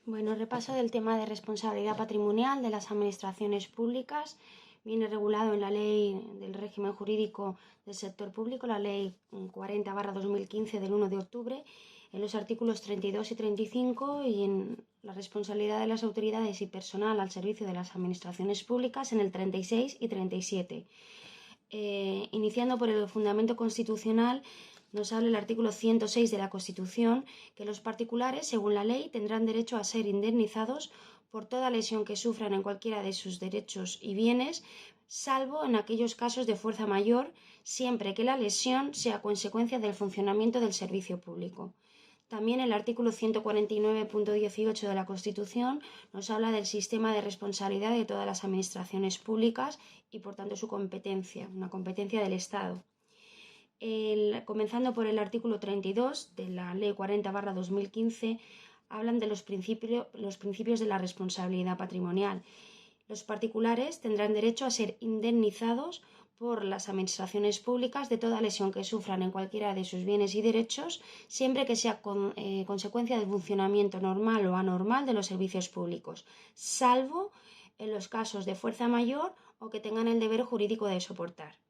Bueno, repaso del tema de responsabilidad patrimonial de las administraciones públicas. Viene regulado en la Ley del Régimen Jurídico del Sector Público, la Ley 40/2015 del 1 de octubre, en los artículos 32 y 35 y en la responsabilidad de las autoridades y personal al servicio de las administraciones públicas en el 36 y 37. Iniciando por el fundamento constitucional, nos habla el artículo 106 de la Constitución que los particulares, según la ley, tendrán derecho a ser indemnizados por toda lesión que sufran en cualquiera de sus derechos y bienes, salvo en aquellos casos de fuerza mayor, siempre que la lesión sea consecuencia del funcionamiento del servicio público. También el artículo 149.18 de la Constitución nos habla del sistema de responsabilidad de todas las administraciones públicas y, por tanto, su competencia, una competencia del Estado. Comenzando por el artículo 32 de la Ley 40/2015, hablan de los principios de la responsabilidad patrimonial. Los particulares tendrán derecho a ser indemnizados por las administraciones públicas de toda lesión que sufran en cualquiera de sus bienes y derechos, siempre que sea consecuencia del funcionamiento normal o anormal de los servicios públicos, salvo en los casos de fuerza mayor o que tengan el deber jurídico de soportar.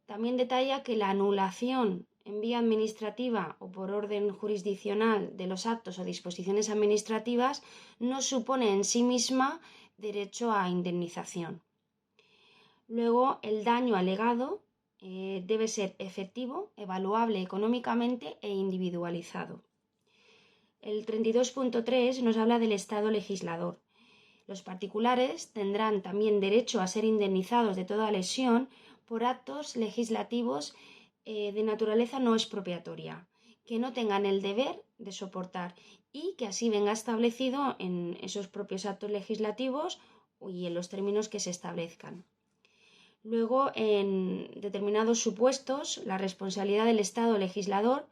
También detalla que la anulación en vía administrativa o por orden jurisdiccional de los actos o disposiciones administrativas no supone en sí misma derecho a indemnización. Luego, el daño alegado debe ser efectivo, evaluable económicamente e individualizado. El 32.3 nos habla del Estado legislador. Los particulares tendrán también derecho a ser indemnizados de toda lesión por actos legislativos de naturaleza no expropiatoria, que no tengan el deber de soportar y que así venga establecido en esos propios actos legislativos y en los términos que se establezcan. Luego, en determinados supuestos, la responsabilidad del Estado legislador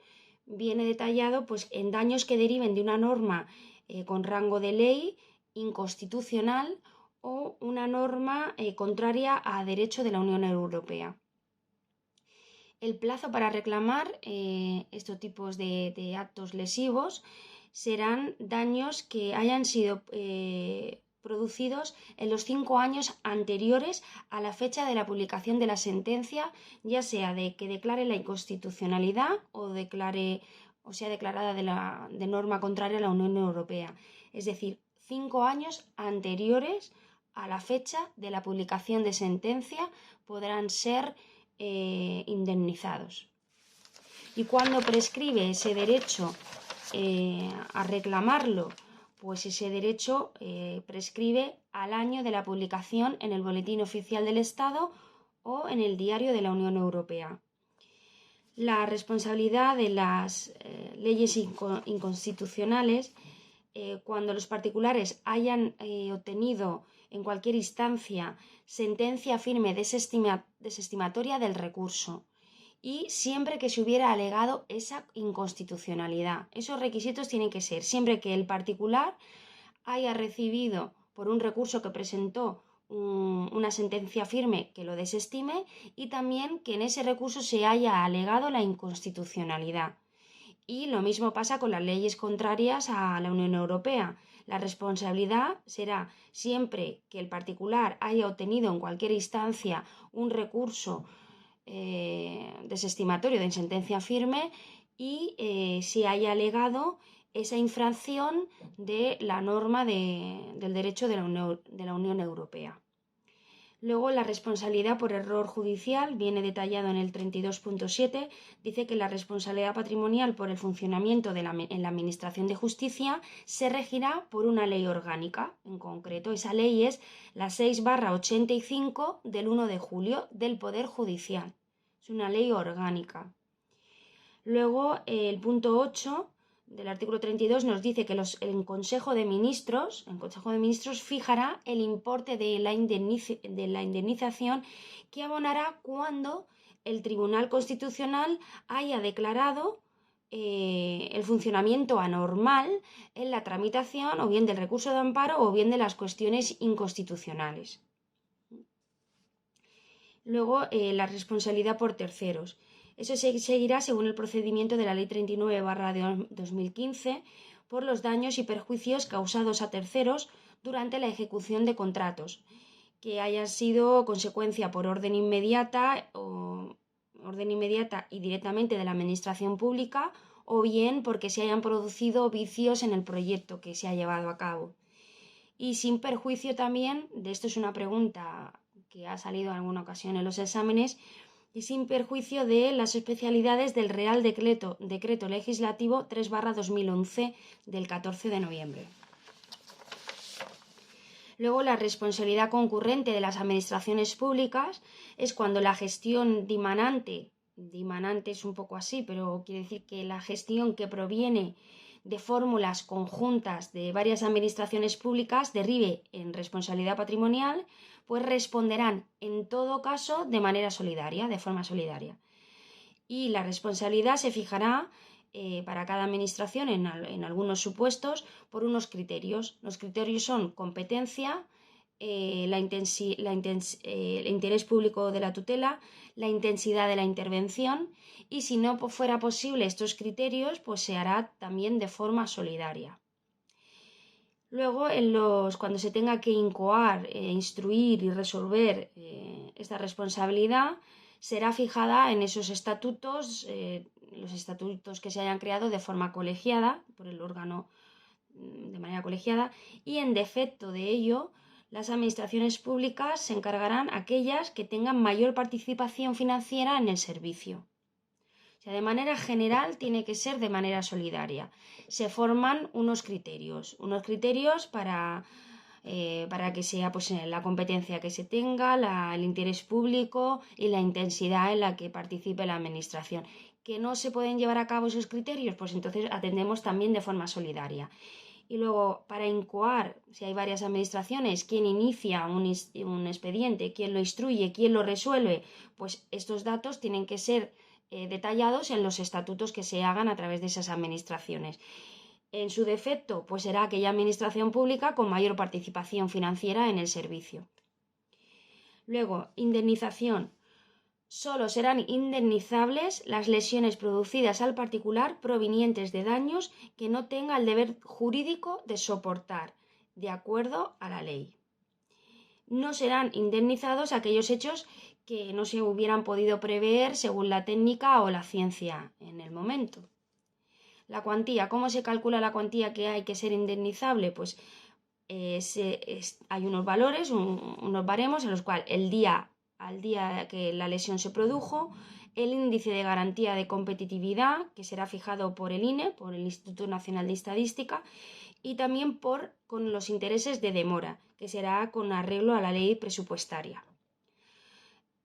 viene detallado pues, en daños que deriven de una norma con rango de ley inconstitucional o una norma contraria a derecho de la Unión Europea. El plazo para reclamar estos tipos de actos lesivos serán daños que hayan sido producidos en los 5 años anteriores a la fecha de la publicación de la sentencia, ya sea de que declare la inconstitucionalidad o sea declarada de norma contraria a la Unión Europea. Es decir, 5 años anteriores a la fecha de la publicación de sentencia podrán ser indemnizados. Y cuando prescribe ese derecho a reclamarlo, pues ese derecho prescribe al año de la publicación en el Boletín Oficial del Estado o en el Diario de la Unión Europea. La responsabilidad de las leyes inconstitucionales, cuando los particulares hayan obtenido en cualquier instancia sentencia firme desestimatoria del recurso y siempre que se hubiera alegado esa inconstitucionalidad. Esos requisitos tienen que ser siempre que el particular haya recibido por un recurso que presentó una sentencia firme que lo desestime y también que en ese recurso se haya alegado la inconstitucionalidad. Y lo mismo pasa con las leyes contrarias a la Unión Europea. La responsabilidad será siempre que el particular haya obtenido en cualquier instancia un recurso desestimatorio de sentencia firme y se haya alegado esa infracción de la norma del derecho de la Unión Europea. Luego, la responsabilidad por error judicial viene detallado en el 32.7. Dice que la responsabilidad patrimonial por el funcionamiento en la Administración de Justicia se regirá por una ley orgánica. En concreto, esa ley es la 6/85 del 1 de julio del Poder Judicial. Es una ley orgánica. Luego, el punto 8 del artículo 32 nos dice que el Consejo de Ministros fijará el importe de la indemnización que abonará cuando el Tribunal Constitucional haya declarado el funcionamiento anormal en la tramitación o bien del recurso de amparo o bien de las cuestiones inconstitucionales. Luego, la responsabilidad por terceros. Eso se seguirá según el procedimiento de la Ley 39/2015 por los daños y perjuicios causados a terceros durante la ejecución de contratos, que hayan sido consecuencia por orden inmediata y directamente de la administración pública, o bien porque se hayan producido vicios en el proyecto que se ha llevado a cabo. Y sin perjuicio también, de esto es una pregunta que ha salido en alguna ocasión en los exámenes, y sin perjuicio de las especialidades del Real Decreto Legislativo 3/2011 del 14 de noviembre. Luego, la responsabilidad concurrente de las administraciones públicas es cuando la gestión dimanante es un poco así, pero quiere decir que la gestión que proviene de fórmulas conjuntas de varias administraciones públicas derive en responsabilidad patrimonial, pues responderán en todo caso de manera solidaria, de forma solidaria. Y la responsabilidad se fijará para cada administración en algunos supuestos por unos criterios. Los criterios son competencia, el interés público de la tutela, la intensidad de la intervención, y si no fuera posible estos criterios, pues se hará también de forma solidaria. Luego, cuando se tenga que incoar, instruir y resolver esta responsabilidad, será fijada en esos estatutos, los estatutos que se hayan creado de forma colegiada, por el órgano de manera colegiada, y en defecto de ello, las administraciones públicas se encargarán aquellas que tengan mayor participación financiera en el servicio. O sea, de manera general tiene que ser de manera solidaria. Se forman unos criterios para que sea pues, la competencia que se tenga, el interés público y la intensidad en la que participe la administración. ¿Que no se pueden llevar a cabo esos criterios? Pues entonces atendemos también de forma solidaria. Y luego, para incoar, si hay varias administraciones, quién inicia un expediente, quién lo instruye, quién lo resuelve, pues estos datos tienen que ser detallados en los estatutos que se hagan a través de esas administraciones. En su defecto, pues será aquella administración pública con mayor participación financiera en el servicio. Luego, indemnización. Solo serán indemnizables las lesiones producidas al particular provenientes de daños que no tenga el deber jurídico de soportar, de acuerdo a la ley. No serán indemnizados aquellos hechos que no se hubieran podido prever según la técnica o la ciencia en el momento. La cuantía, ¿cómo se calcula la cuantía que hay que ser indemnizable? Pues hay unos valores, unos baremos en los cuales al día que la lesión se produjo, el índice de garantía de competitividad, que será fijado por el INE, por el Instituto Nacional de Estadística, y también con los intereses de demora, que será con arreglo a la ley presupuestaria.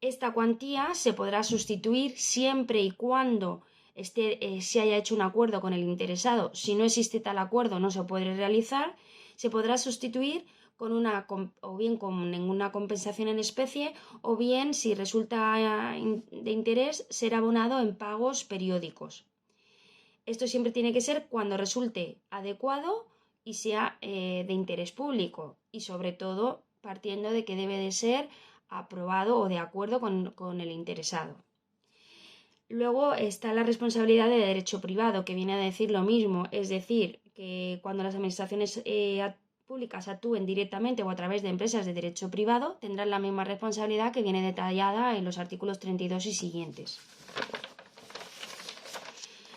Esta cuantía se podrá sustituir siempre y cuando se haya hecho un acuerdo con el interesado. Si no existe tal acuerdo, no se puede realizar. Se podrá sustituir o bien con ninguna compensación en especie, o bien, si resulta de interés, ser abonado en pagos periódicos. Esto siempre tiene que ser cuando resulte adecuado y sea de interés público, y sobre todo partiendo de que debe de ser aprobado o de acuerdo con el interesado. Luego está la responsabilidad de derecho privado, que viene a decir lo mismo, es decir, que cuando las administraciones públicas actúen directamente o a través de empresas de derecho privado, tendrán la misma responsabilidad que viene detallada en los artículos 32 y siguientes.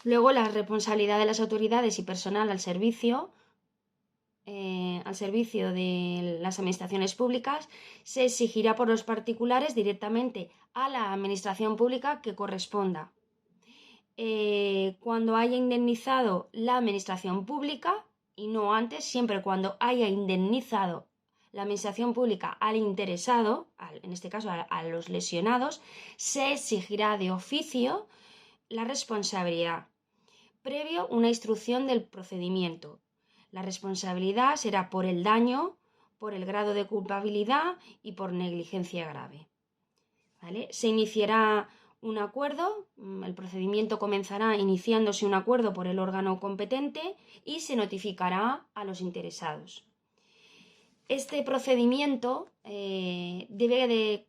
Luego, la responsabilidad de las autoridades y personal al servicio de las administraciones públicas se exigirá por los particulares directamente a la administración pública que corresponda. Cuando haya indemnizado la administración pública, y no antes, siempre cuando haya indemnizado la administración pública al interesado, en este caso a los lesionados, se exigirá de oficio la responsabilidad, previo una instrucción del procedimiento. La responsabilidad será por el daño, por el grado de culpabilidad y por negligencia grave. ¿Vale? Se iniciará un acuerdo, el procedimiento comenzará iniciándose un acuerdo por el órgano competente y se notificará a los interesados. Este procedimiento debe de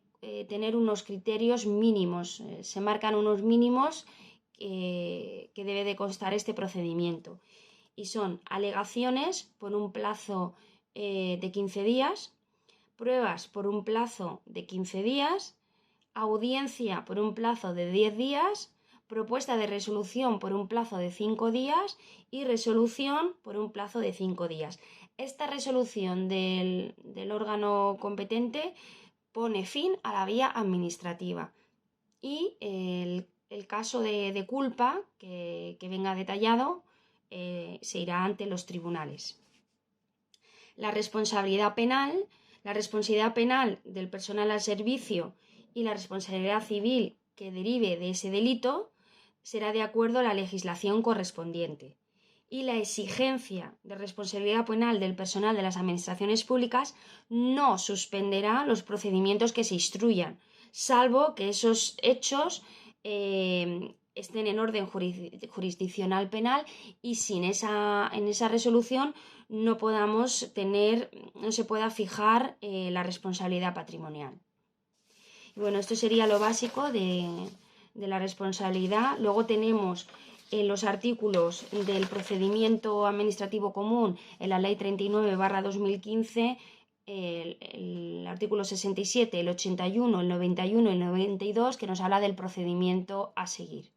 tener unos criterios mínimos, se marcan unos mínimos que debe de constar este procedimiento. y son alegaciones por un plazo de 15 días, pruebas por un plazo de 15 días, audiencia por un plazo de 10 días, propuesta de resolución por un plazo de 5 días y resolución por un plazo de 5 días. Esta resolución del órgano competente pone fin a la vía administrativa y el caso de culpa que venga detallado se irá ante los tribunales. La responsabilidad penal del personal al servicio y la responsabilidad civil que derive de ese delito será de acuerdo a la legislación correspondiente. Y la exigencia de responsabilidad penal del personal de las administraciones públicas no suspenderá los procedimientos que se instruyan, salvo que esos hechos estén en orden jurisdiccional penal y en esa resolución no se pueda fijar la responsabilidad patrimonial. Y bueno, esto sería lo básico de la responsabilidad. Luego tenemos los artículos del procedimiento administrativo común en la Ley 39/2015, el artículo 67, el 81, el 91 y el 92, que nos habla del procedimiento a seguir.